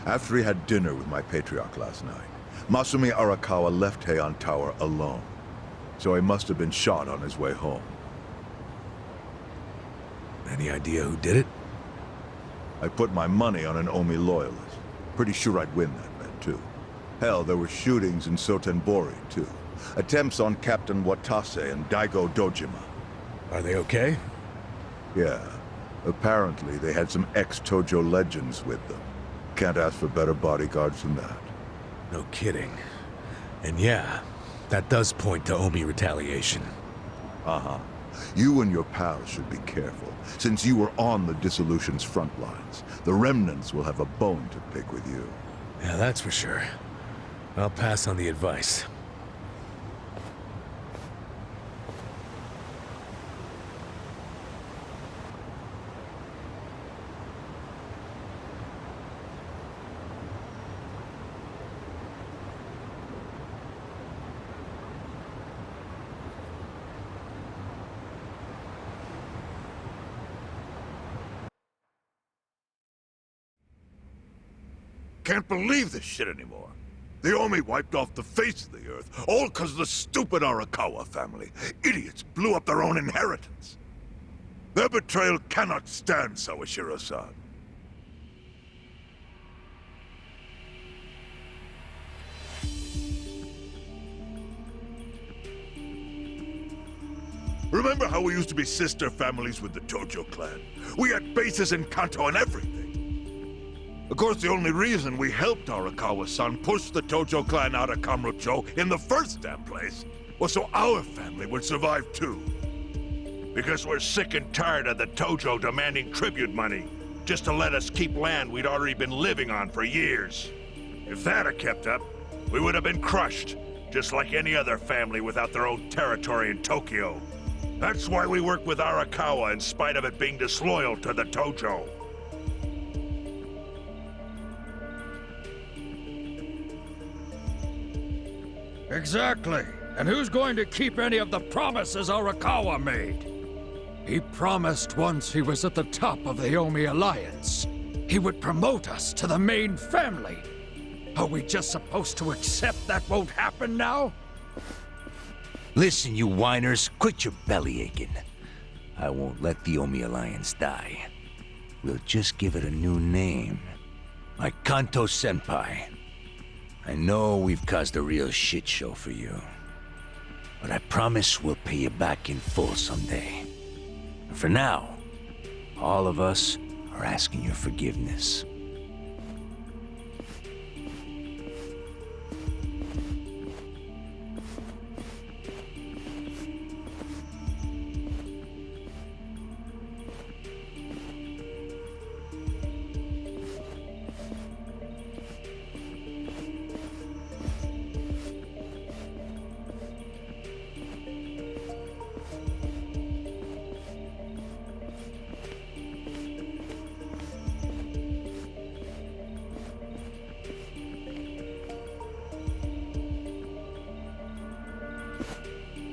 After he had dinner with my patriarch last night, Masumi Arakawa left Heian Tower alone. So he must have been shot on his way home. Any idea who did it? I put my money on an Omi loyalist. Pretty sure I'd win that bet, too. Hell, there were shootings in Sotenbori, too. Attempts on Captain Watase and Daigo Dojima. Are they okay? Yeah. Apparently, they had some ex-Tojo legends with them. Can't ask for better bodyguards than that. No kidding. And yeah, that does point to Omi retaliation. Uh-huh. You and your pals should be careful, since you were on the dissolution's front lines. The remnants will have a bone to pick with you. Yeah, that's for sure. I'll pass on the advice. Can't believe this shit anymore. The Omi wiped off the face of the earth, all because of the stupid Arakawa family. Idiots blew up their own inheritance. Their betrayal cannot stand, Sawashiro-san. Remember how we used to be sister families with the Tojo clan? We had bases in Kanto and everything. Of course, the only reason we helped Arakawa-san push the Tojo clan out of Kamurocho in the first damn place was so our family would survive too. Because we're sick and tired of the Tojo demanding tribute money just to let us keep land we'd already been living on for years. If that had kept up, we would have been crushed, just like any other family without their own territory in Tokyo. That's why we work with Arakawa in spite of it being disloyal to the Tojo. Exactly. And who's going to keep any of the promises Arakawa made? He promised once he was at the top of the Omi Alliance, he would promote us to the main family. Are we just supposed to accept that won't happen now? Listen, you whiners, quit your belly aching. I won't let the Omi Alliance die. We'll just give it a new name. Like Kanto-senpai. I know we've caused a real shit show for you. But I promise we'll pay you back in full someday. And for now, all of us are asking your forgiveness.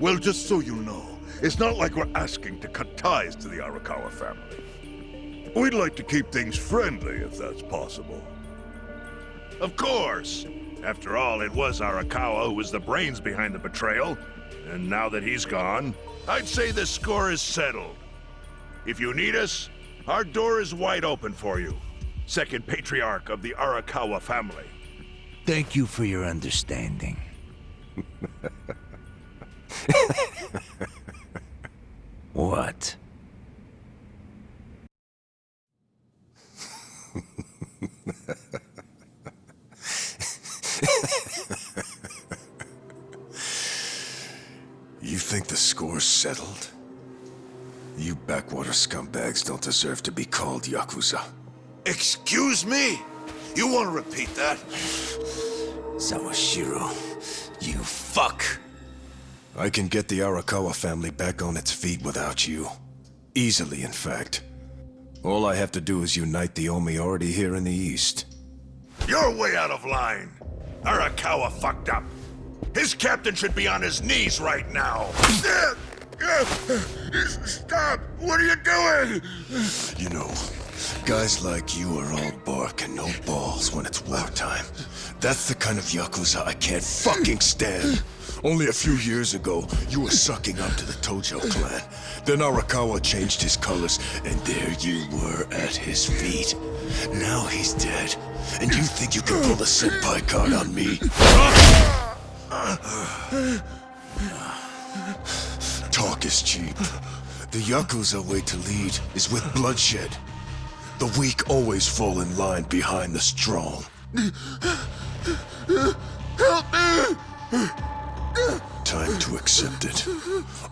Well, just so you know, it's not like we're asking to cut ties to the Arakawa family. We'd like to keep things friendly, if that's possible. Of course! After all, it was Arakawa who was the brains behind the betrayal. And now that he's gone, I'd say the score is settled. If you need us, our door is wide open for you. Second patriarch of the Arakawa family. Thank you for your understanding. What? You think the score's settled? You backwater scumbags don't deserve to be called Yakuza. Excuse me? You want to repeat that? Sawashiro, you fuck! I can get the Arakawa family back on its feet without you. Easily, in fact. All I have to do is unite the Omi already here in the East. You're way out of line. Arakawa fucked up. His captain should be on his knees right now. Stop! What are you doing? You know, guys like you are all bark and no balls when it's wartime. That's the kind of Yakuza I can't fucking stand. Only a few years ago, you were sucking up to the Tojo clan. Then Arakawa changed his colors, and there you were at his feet. Now he's dead, and you think you can pull the senpai card on me? Talk is cheap. The Yakuza way to lead is with bloodshed. The weak always fall in line behind the strong. Help me! Time to accept it.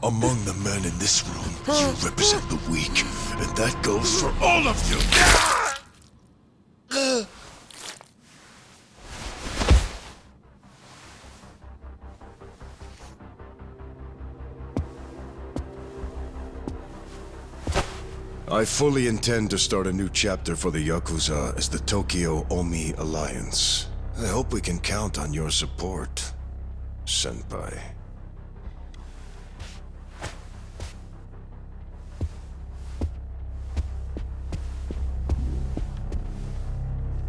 Among the men in this room, you represent the weak, and that goes for all of you! I fully intend to start a new chapter for the Yakuza as the Tokyo Omi Alliance. I hope we can count on your support, Senpai.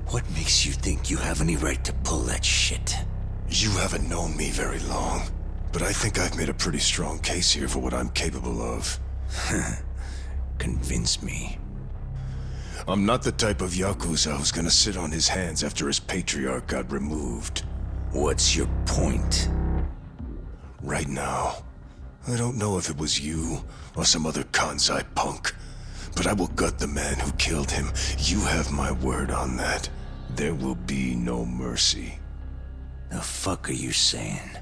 What makes you think you have any right to pull that shit? You haven't known me very long, but I think I've made a pretty strong case here for what I'm capable of. Convince me. I'm not the type of Yakuza who's gonna sit on his hands after his patriarch got removed. What's your point? Right now, I don't know if it was you or some other Kansai punk, but I will gut the man who killed him. You have my word on that. There will be no mercy. The fuck are you saying?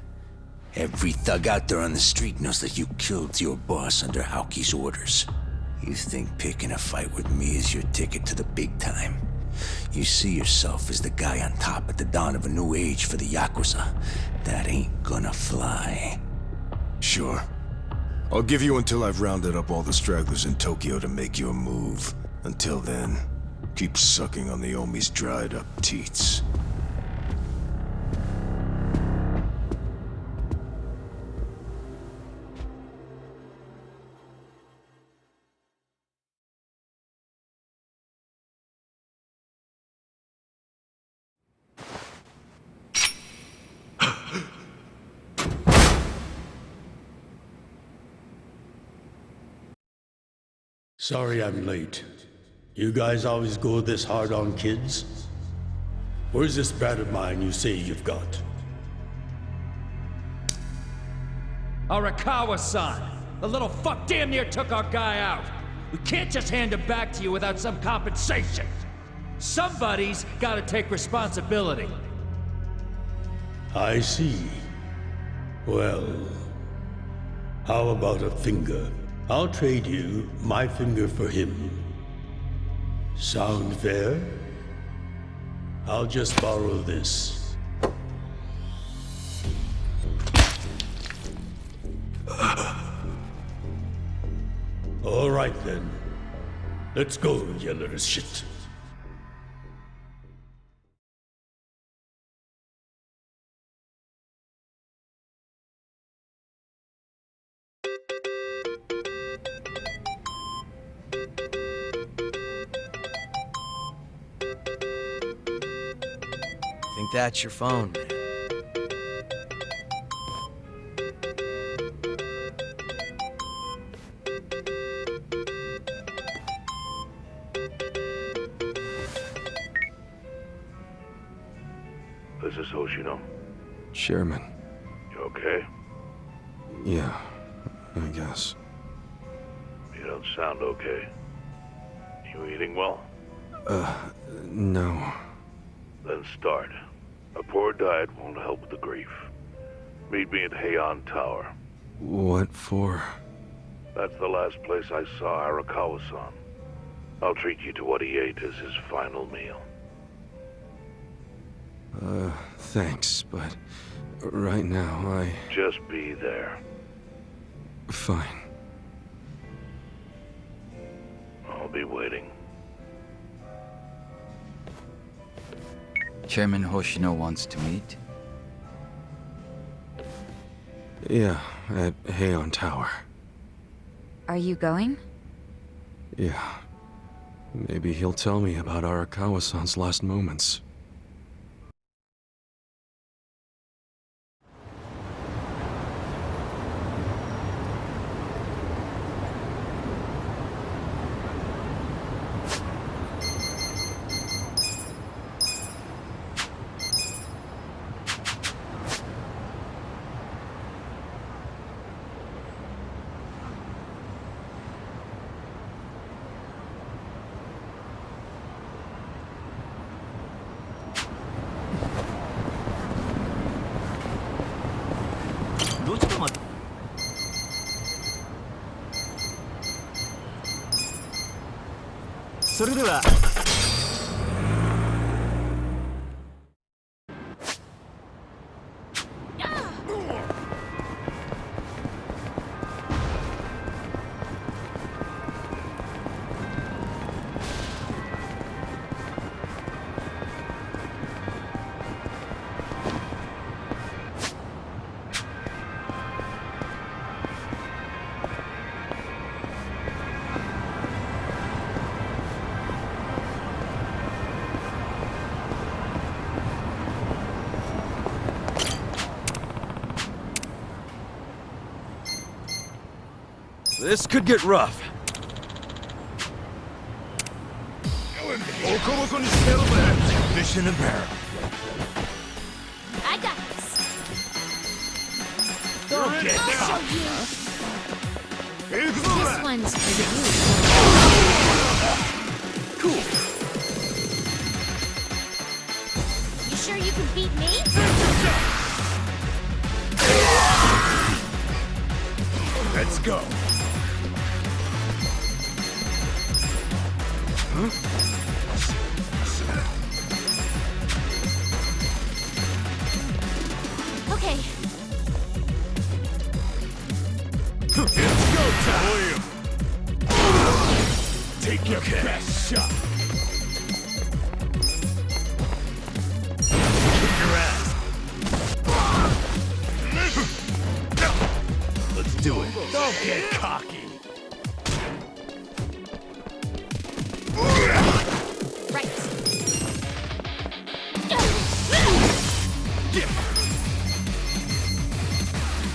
Every thug out there on the street knows that you killed your boss under Haoki's orders. You think picking a fight with me is your ticket to the big time? You see yourself as the guy on top at the dawn of a new age for the Yakuza. That ain't gonna fly. Sure. I'll give you until I've rounded up all the stragglers in Tokyo to make your move. Until then, keep sucking on the Omi's dried up teats. Sorry I'm late. You guys always go this hard on kids? Where's this brat of mine you say you've got? Arakawa-san! The little fuck damn near took our guy out! We can't just hand him back to you without some compensation! Somebody's gotta take responsibility! I see. Well, how about a finger? I'll trade you my finger for him. Sound fair? I'll just borrow this. All right then. Let's go, you little shit. Think that's your phone, man. This is Hoshino. Chairman. You okay? Yeah, I guess. You don't sound okay. You eating well? No. Then start. A poor diet won't help with the grief. Meet me at Heian Tower. What for? That's the last place I saw Arakawa-san. I'll treat you to what he ate as his final meal. Thanks, but right now Just be there. Fine. I'll be waiting. Chairman Hoshino wants to meet. Yeah, at Heian Tower. Are you going? Yeah. Maybe he'll tell me about Arakawa-san's last moments. This could get rough. Mission apparent. I got this. Don't get I'll show you. This one's for you. cool. You sure you can beat me? Let's go. Okay. It's go time. Take your best shot. Kick your ass. Let's do it. Don't get cocky. Right. Yeah.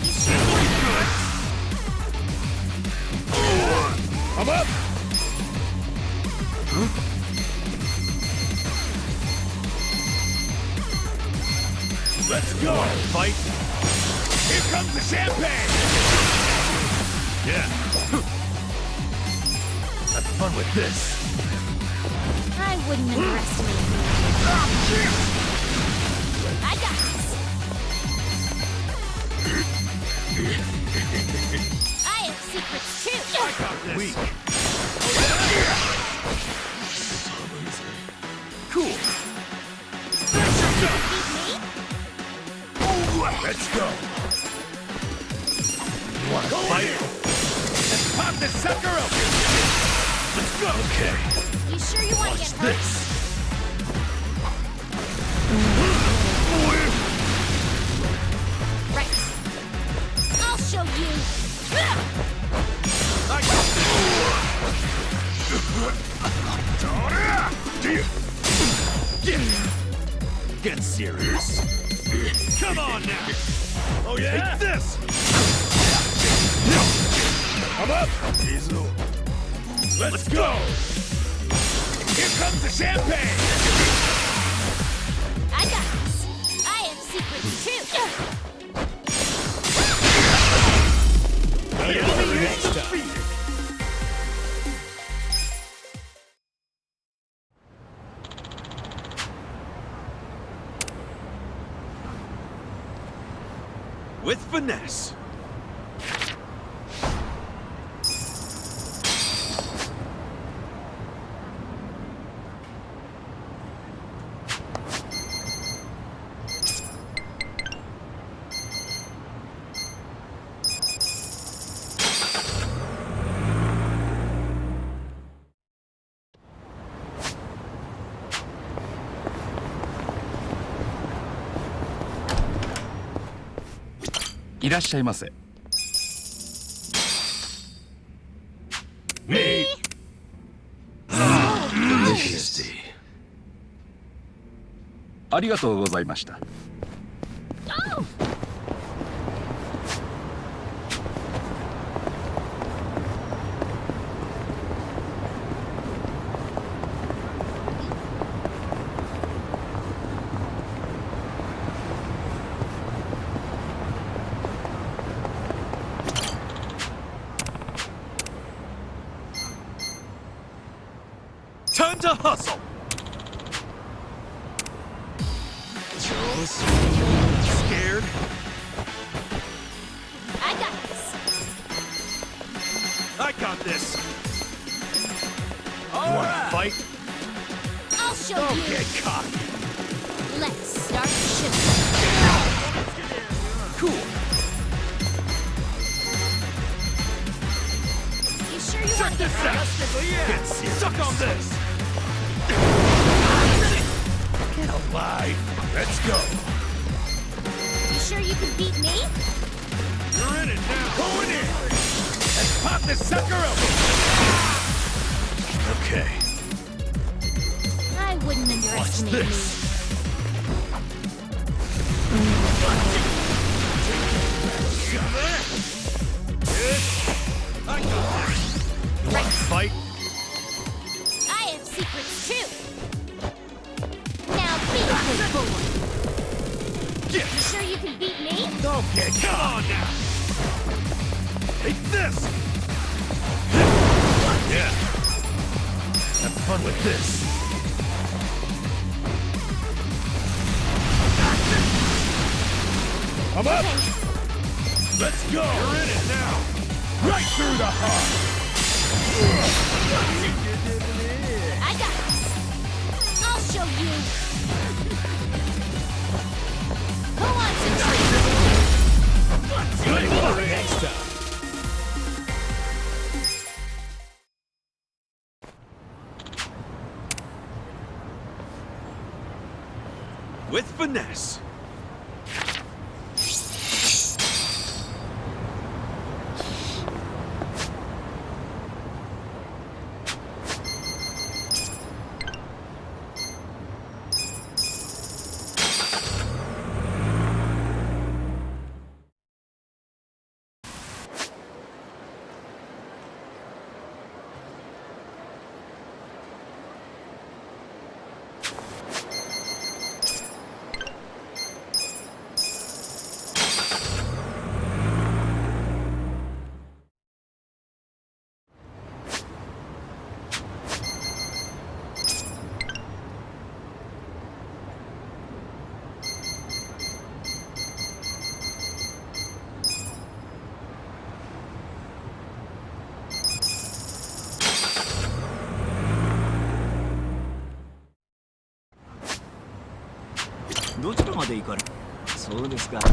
You sure you can? I'm up. Let's go. Fight. Here comes the champagne. Yeah. Have fun with this. I wouldn't underestimate you. I got this. I have secrets too. I got this. Weak. Cool. You can beat me? Let's go. You wanna fight? Let's pop this sucker open. Let's go. Okay. You sure you want to get hurt? This. Right. I'll show you. I got this. Get serious. Come on now. Oh yeah? Take this. I'm up. Let's go. Here comes the champagne. I got this. I have secrets too. Next time. With finesse. いらっしゃいませ。Me! Majesty. ありがとうございました。Time to hustle! Scared? I got this. I got this! You wanna fight? I'll show Don't you. get cocky! Let's start shooting. Cool! You sure you Check want this this? out! Get stuck on this! Get alive! Let's go! You sure you can beat me? You're in it now! Going in! Let's pop this sucker open! Okay. I wouldn't Watch underestimate this! I got this! You wanna fight? me. I have secrets too. Now be a good boy. Get! You sure you can beat me? Don't get Come on now! Take this! Yeah! Have fun with this! I'm up! Let's go! You're in it now! Right through the heart! I got this. I'll show you. Who wants a treat? Good luck next time! With finesse!どちらまで行かれそうですかそ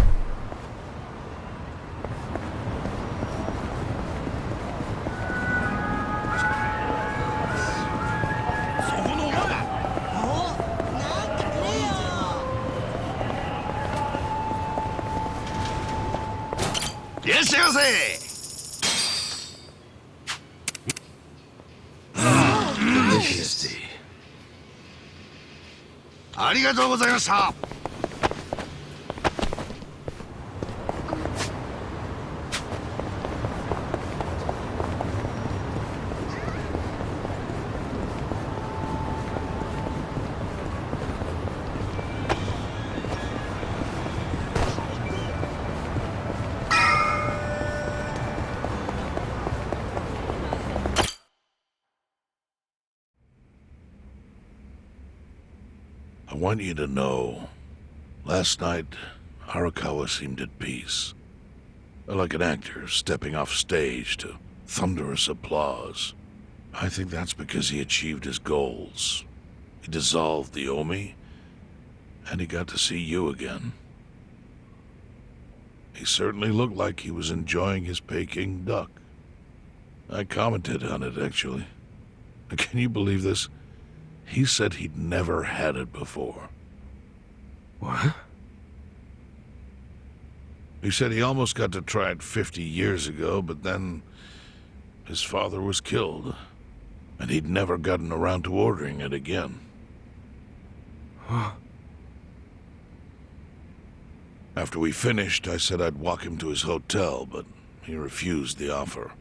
このお前なんかくれよいらっしゃいませ Majesty. ありがとうございましたI want you to know, last night, Arakawa seemed at peace. Like an actor stepping off stage to thunderous applause. I think that's because he achieved his goals. He dissolved the Omi, and he got to see you again. He certainly looked like he was enjoying his Peking duck. I commented on it, actually. Can you believe this? He said he'd never had it before. What? He said he almost got to try it 50 years ago, but then his father was killed, and he'd never gotten around to ordering it again. Huh. After we finished, I said I'd walk him to his hotel, but he refused the offer.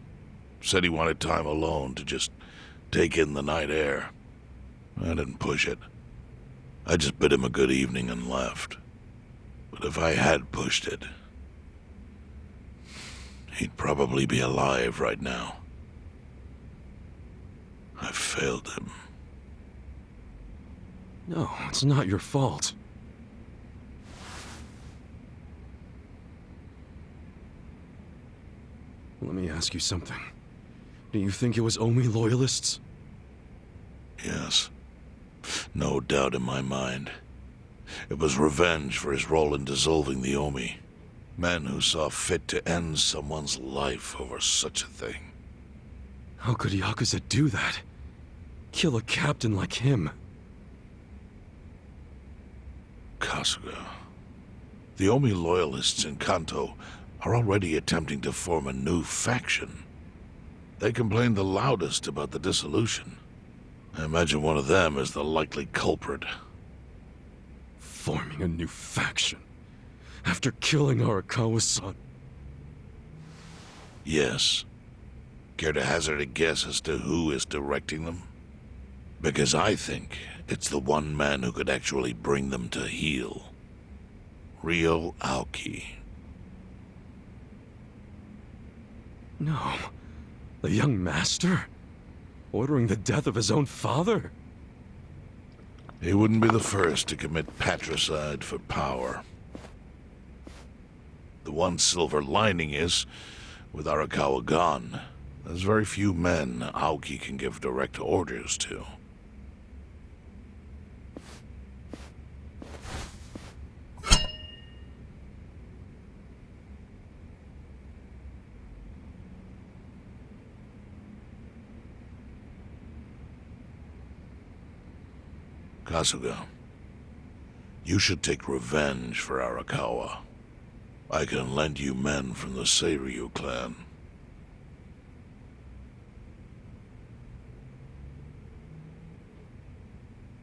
Said he wanted time alone to just take in the night air. I didn't push it. I just bid him a good evening and left. But if I had pushed it, he'd probably be alive right now. I failed him. No, it's not your fault. Let me ask you something. Do you think it was Omi loyalists? Yes. No doubt in my mind. It was revenge for his role in dissolving the Omi. Men who saw fit to end someone's life over such a thing. How could Yakuza do that? Kill a captain like him? Kasuga. The Omi loyalists in Kanto are already attempting to form a new faction. They complain the loudest about the dissolution. I imagine one of them is the likely culprit. Forming a new faction? After killing Arakawa-san? Yes. Care to hazard a guess as to who is directing them? Because I think it's the one man who could actually bring them to heel. Ryo Aoki. No. The young master? Ordering the death of his own father? He wouldn't be the first to commit patricide for power. The one silver lining is, with Arakawa gone, there's very few men Aoki can give direct orders to. Kasuga, you should take revenge for Arakawa. I can lend you men from the Seiryu clan.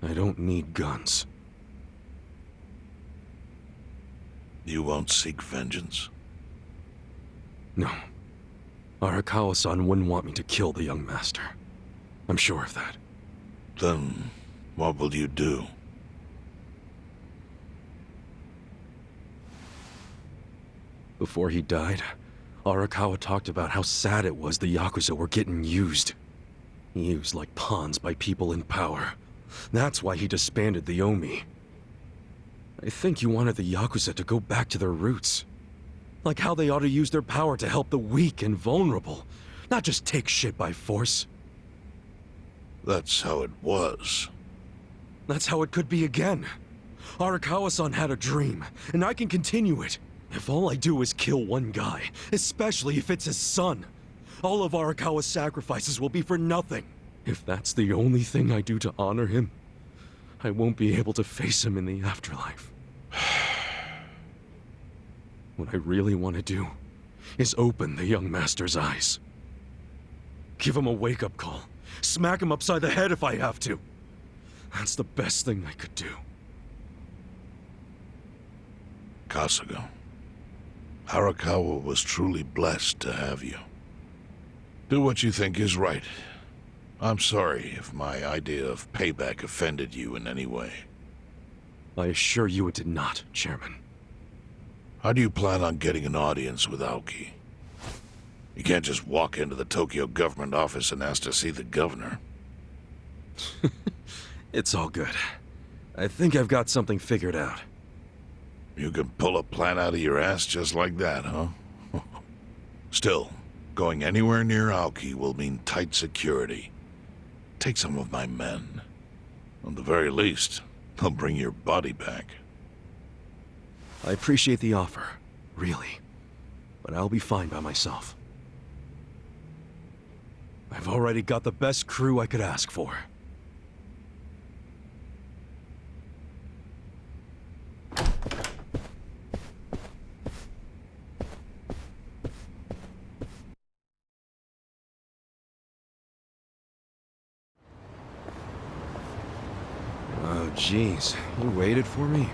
I don't need guns. You won't seek vengeance? No. Arakawa-san wouldn't want me to kill the young master. I'm sure of that. Then, what will you do? Before he died, Arakawa talked about how sad it was the Yakuza were getting used. Used like pawns by people in power. That's why he disbanded the Omi. I think he wanted the Yakuza to go back to their roots. Like how they ought to use their power to help the weak and vulnerable, not just take shit by force. That's how it was. That's how it could be again. Arakawa-san had a dream, and I can continue it. If all I do is kill one guy, especially if it's his son, all of Arakawa's sacrifices will be for nothing. If that's the only thing I do to honor him, I won't be able to face him in the afterlife. What I really want to do is open the young master's eyes. Give him a wake-up call. Smack him upside the head if I have to. That's the best thing I could do. Kasuga, Arakawa was truly blessed to have you. Do what you think is right. I'm sorry if my idea of payback offended you in any way. I assure you it did not, Chairman. How do you plan on getting an audience with Aoki? You can't just walk into the Tokyo government office and ask to see the governor. It's all good. I think I've got something figured out. You can pull a plan out of your ass just like that, huh? Still, going anywhere near Aoki will mean tight security. Take some of my men. At the very least, they'll bring your body back. I appreciate the offer, really. But I'll be fine by myself. I've already got the best crew I could ask for. jeez. You waited for me?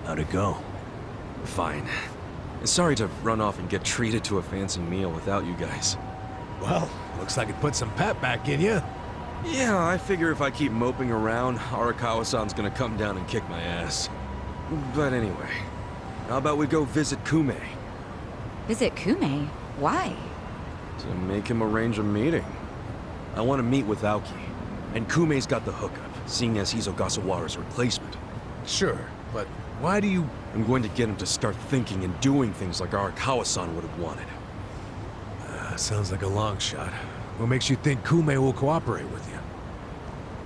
How'd it go? Fine. Sorry to run off and get treated to a fancy meal without you guys. Well, looks like it put some pep back in you. Yeah, I figure if I keep moping around, Arakawa-san's gonna come down and kick my ass. But anyway, how about we go visit Kume? Visit Kume? Why? To make him arrange a meeting. I want to meet with Aoki, and Kume's got the hookup, seeing as he's Ogasawara's replacement. Sure, but why do you... I'm going to get him to start thinking and doing things like Arakawa-san would have wanted. Sounds like a long shot. What makes you think Kume will cooperate with you?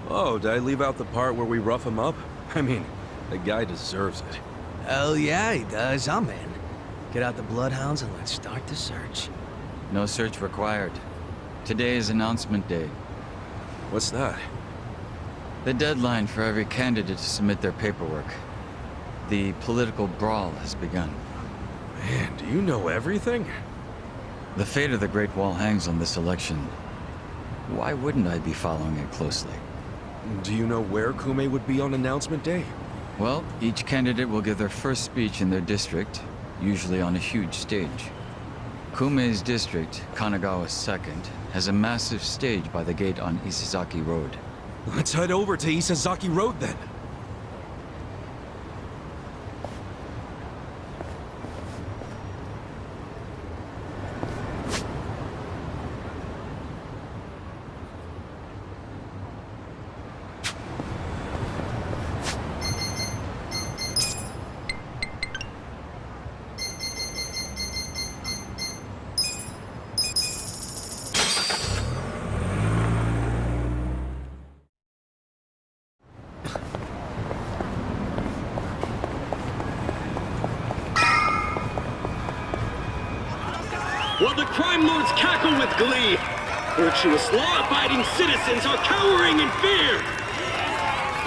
Oh, did I leave out the part where we rough him up? I mean, the guy deserves it. Hell yeah, he does. I'm in. Get out the bloodhounds and let's start the search. No search required. Today is announcement day. What's that? The deadline for every candidate to submit their paperwork. The political brawl has begun. Man, do you know everything? The fate of the Great Wall hangs on this election. Why wouldn't I be following it closely? Do you know where Kume would be on announcement day? Well, each candidate will give their first speech in their district, usually on a huge stage. Kume's district, Kanagawa's second, has a massive stage by the gate on Isizaki Road. Let's head over to Isizaki Road then. While the crime lords cackle with glee, virtuous law-abiding citizens are cowering in fear.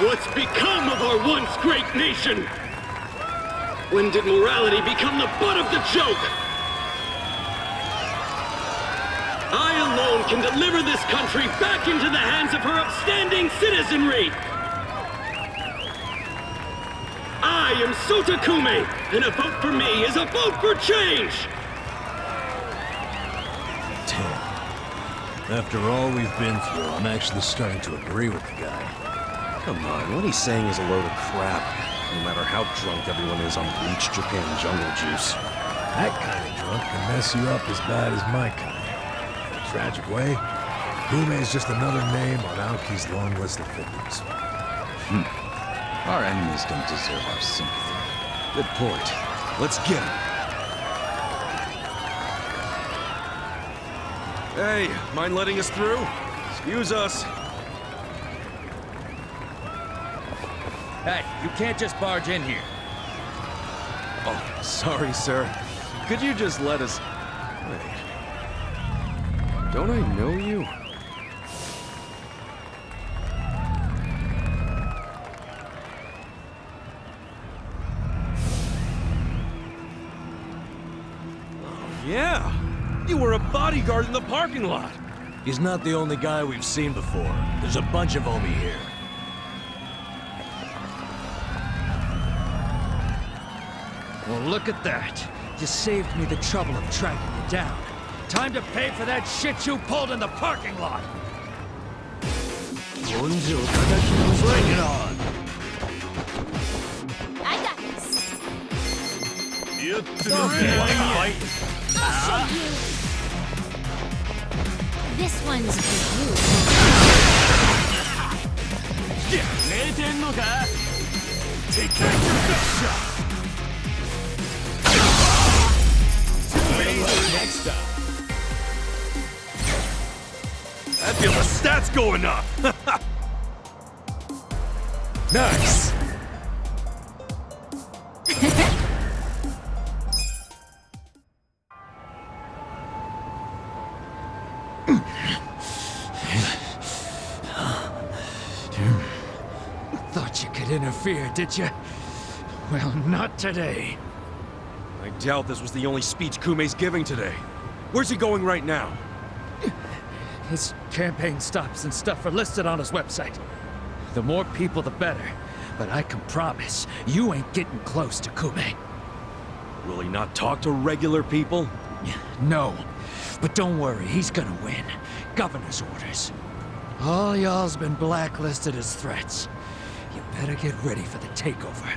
What's become of our once great nation? When did morality become the butt of the joke? I alone can deliver this country back into the hands of her upstanding citizenry. I am Sota Kume, and a vote for me is a vote for change. After all we've been through, I'm actually starting to agree with the guy. Come on, what he's saying is a load of crap. No matter how drunk everyone is on bleach Japan jungle juice. That kind of drunk can mess you up as bad as my kind. In a tragic way, Kume is just another name on Aoki's long list of victims. Our enemies don't deserve our sympathy. Good point. Let's get him. Hey, mind letting us through? Excuse us. Hey, you can't just barge in here. Oh, sorry, sir. Could you just let us... Wait. Don't I know you? Oh, yeah! You were a bodyguard in the parking lot! He's not the only guy we've seen before. There's a bunch of Omi here. Well, look at that. You saved me the trouble of tracking you down. Time to pay for that shit you pulled in the parking lot! Bring it on! I got this. I'll show you. This one's for you. Take care of yourself! Next up. I feel the stats going up! Nice! Thought you could interfere, did you? Well, not today. I doubt this was the only speech Kume's giving today. Where's he going right now? His campaign stops and stuff are listed on his website. The more people, the better. but I can promise you ain't getting close to Kume. Will he not talk to regular people? No, but don't worry, he's gonna win. Governor's orders. All y'all's been blacklisted as threats. You better get ready for the takeover.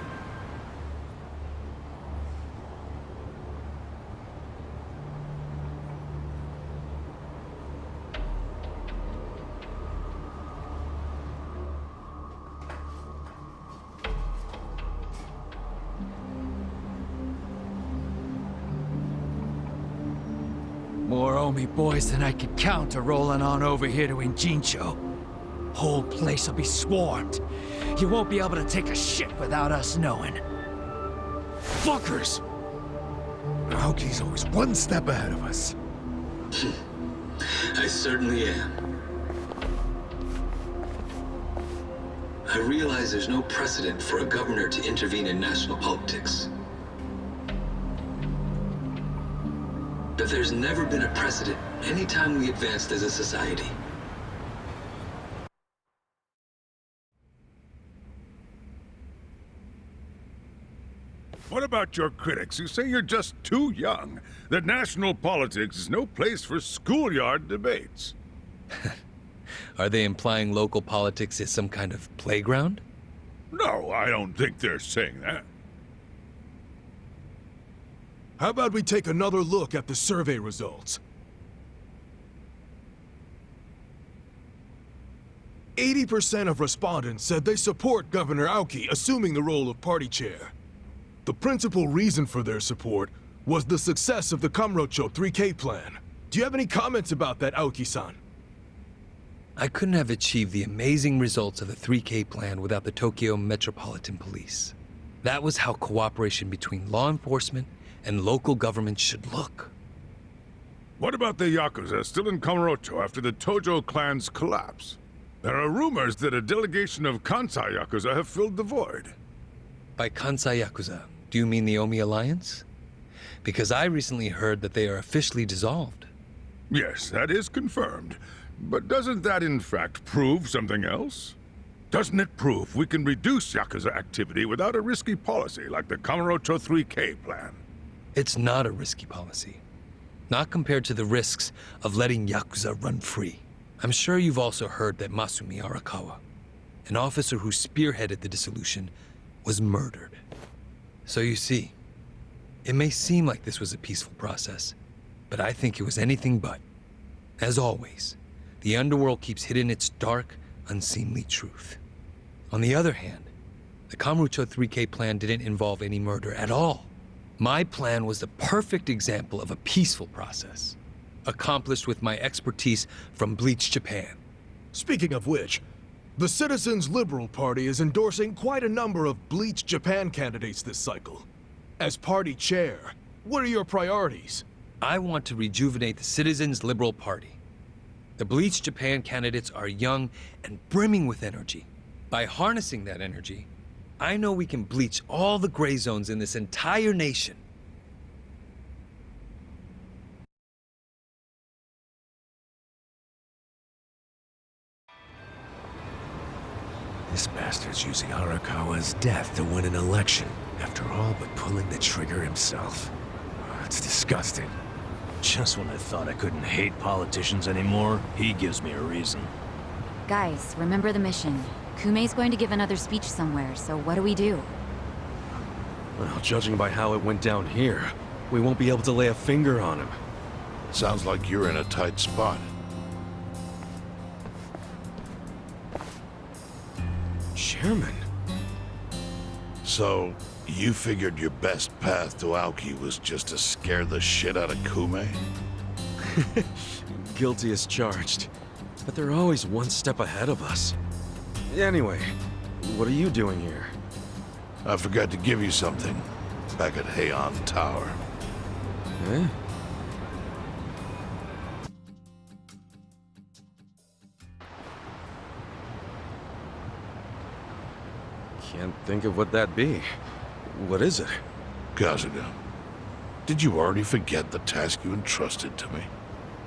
More Omi boys than I could count are rolling on over here to Ijincho. Whole place will be swarmed. You won't be able to take a shit without us knowing. Fuckers! Aoki's always one step ahead of us. I certainly am. I realize there's no precedent for a governor to intervene in national politics. But there's never been a precedent anytime we advanced as a society. What about your critics who say you're just too young? That national politics is no place for schoolyard debates? Are they implying local politics is some kind of playground? No, I don't think they're saying that. How about we take another look at the survey results? 80% of respondents said they support Governor Aoki assuming the role of party chair. The principal reason for their support was the success of the Kamurocho 3K plan. Do you have any comments about that, Aoki-san? I couldn't have achieved the amazing results of the 3K plan without the Tokyo Metropolitan Police. That was how cooperation between law enforcement and local government should look. What about the Yakuza still in Kamurocho after the Tojo clan's collapse? There are rumors that a delegation of Kansai Yakuza have filled the void. By Kansai Yakuza, do you mean the Omi Alliance? Because I recently heard that they are officially dissolved. Yes, that is confirmed. But doesn't that in fact prove something else? Doesn't it prove we can reduce Yakuza activity without a risky policy like the Kamurocho 3K plan? It's not a risky policy. Not compared to the risks of letting Yakuza run free. I'm sure you've also heard that Masumi Arakawa, an officer who spearheaded the dissolution, was murdered. So you see, it may seem like this was a peaceful process, but I think it was anything but. As always, the underworld keeps hidden its dark, unseemly truth. On the other hand, the Kamurocho 3K plan didn't involve any murder at all. My plan was the perfect example of a peaceful process, accomplished with my expertise from Bleach Japan. Speaking of which, the Citizens Liberal Party is endorsing quite a number of Bleach Japan candidates this cycle. As party chair, what are your priorities? I want to rejuvenate the Citizens Liberal Party. The Bleach Japan candidates are young and brimming with energy. By harnessing that energy, I know we can bleach all the gray zones in this entire nation. This bastard's using Arakawa's death to win an election, after all but pulling the trigger himself. It's disgusting. Just when I thought I couldn't hate politicians anymore, he gives me a reason. Guys, remember the mission. Kume's going to give another speech somewhere, so what do we do? Well, judging by how it went down here, we won't be able to lay a finger on him. Sounds like you're in a tight spot. Chairman? So, you figured your best path to Aoki was just to scare the shit out of Kume? Guilty as charged. But they're always one step ahead of us. Anyway, what are you doing here? I forgot to give you something back at Heian Tower. Eh? Can't think of what that'd be. What is it? Kasuga, did you already forget the task you entrusted to me?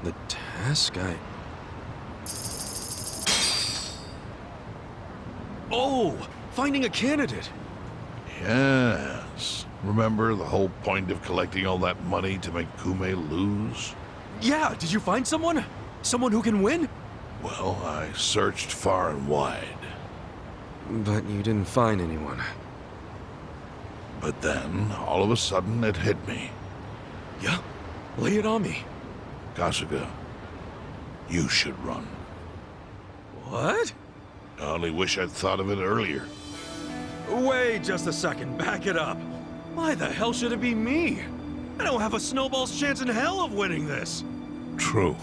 The task? Oh! finding a candidate. Yes. Remember the whole point of collecting all that money to make Kume lose? Yeah, did you find someone? Someone who can win? Well, I searched far and wide. But you didn't find anyone. But then, all of a sudden, it hit me. Yeah? Lay it on me. Kasuga, you should run. What? I only wish I'd thought of it earlier. Wait just a second, back it up. Why the hell should it be me? I don't have a snowball's chance in hell of winning this. True.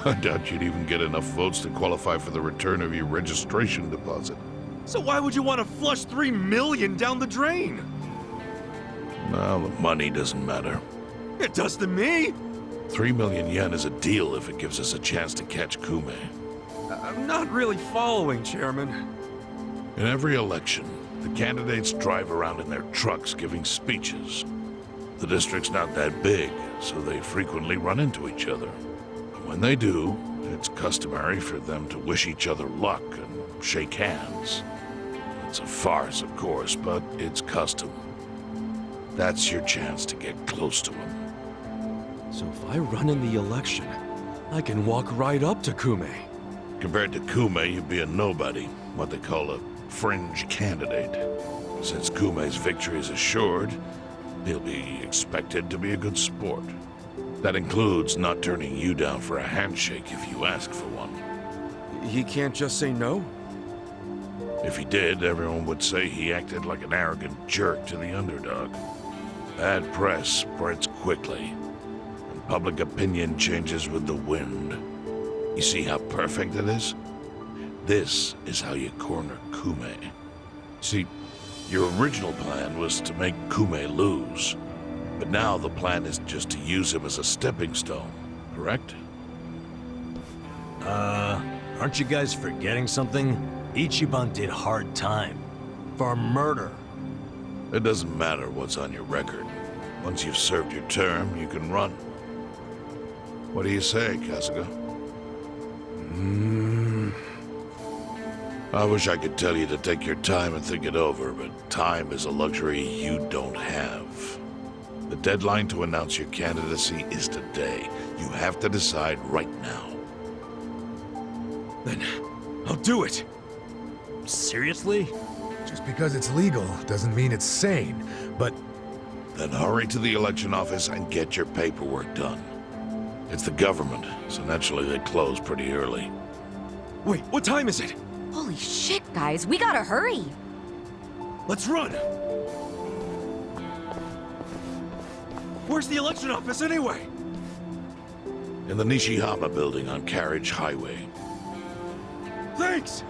I doubt you'd even get enough votes to qualify for the return of your registration deposit. So why would you want to flush 3 million down the drain? Well, the money doesn't matter. It does to me. 3 million yen is a deal if it gives us a chance to catch Kume. I'm not really following, Chairman. In every election, the candidates drive around in their trucks giving speeches. The district's not that big, so they frequently run into each other. When they do, it's customary for them to wish each other luck and shake hands. It's a farce, of course, but it's custom. That's your chance to get close to him. So if I run in the election, I can walk right up to Kume. Compared to Kume, you'd be a nobody, what they call a fringe candidate. Since Kume's victory is assured, he'll be expected to be a good sport. That includes not turning you down for a handshake if you ask for one. He can't just say no? If he did, everyone would say he acted like an arrogant jerk to the underdog. Bad press spreads quickly, and public opinion changes with the wind. You see how perfect it is? This is how you corner Kume. See, your original plan was to make Kume lose. But now the plan is just to use him as a stepping stone, correct? Aren't you guys forgetting something? Ichiban did hard time. For murder. It doesn't matter what's on your record. Once you've served your term, you can run. What do you say, Kasuga? I wish I could tell you to take your time and think it over, but time is a luxury you don't have. The deadline to announce your candidacy is today. You have to decide right now. Then I'll do it. Seriously? Just because it's legal doesn't mean it's sane, but... Then hurry to the election office and get your paperwork done. It's the government, so naturally they close pretty early. Wait, what time is it? Holy shit, guys, we gotta hurry. Let's run! Where's the election office anyway? In the Nishihama building on Carriage Highway. Thanks!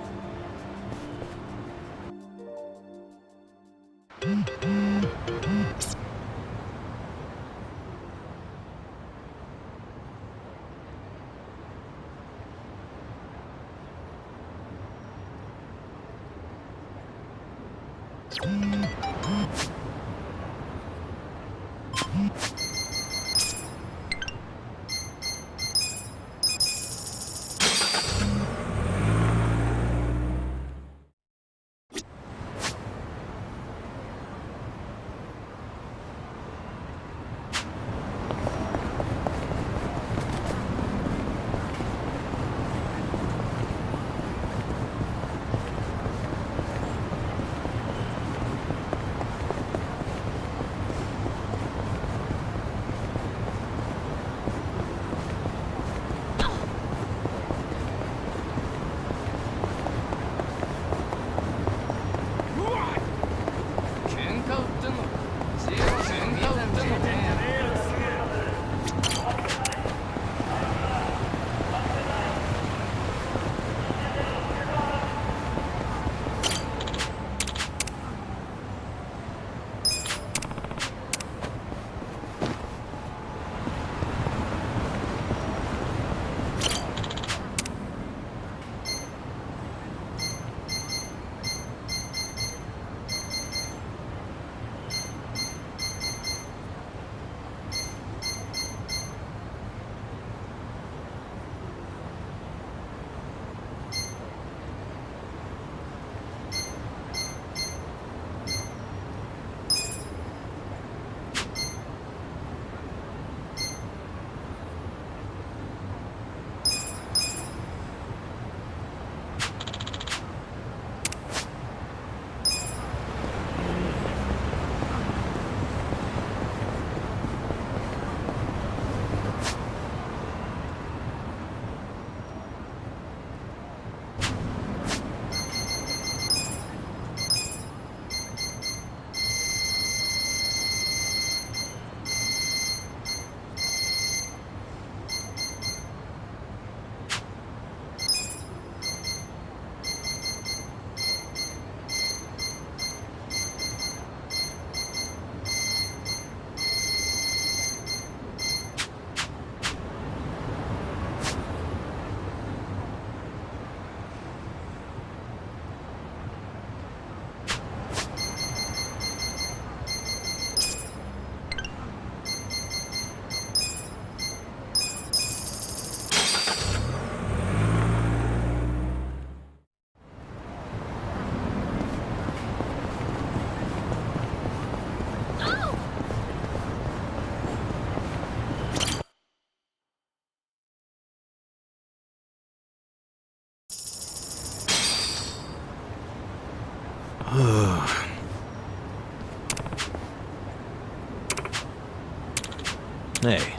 Hey.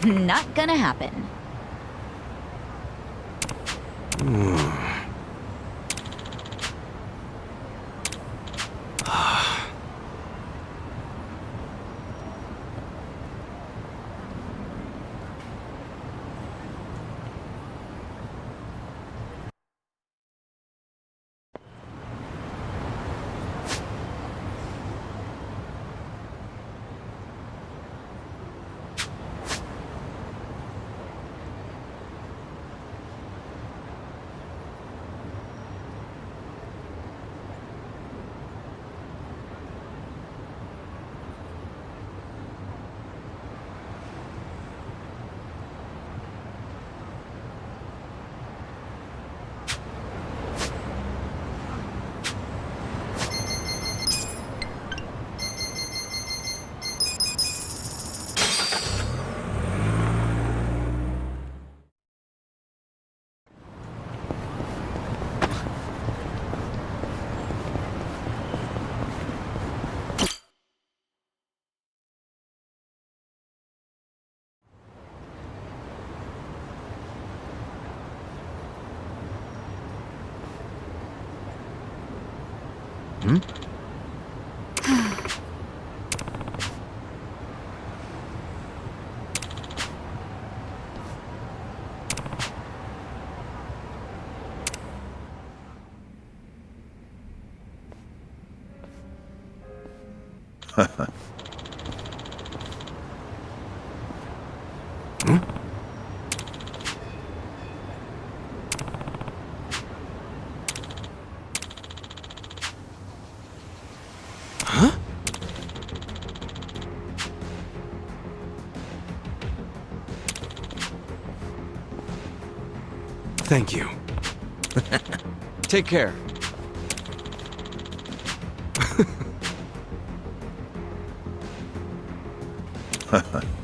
Not gonna happen. Hmm? Thank you. Take care. Haha.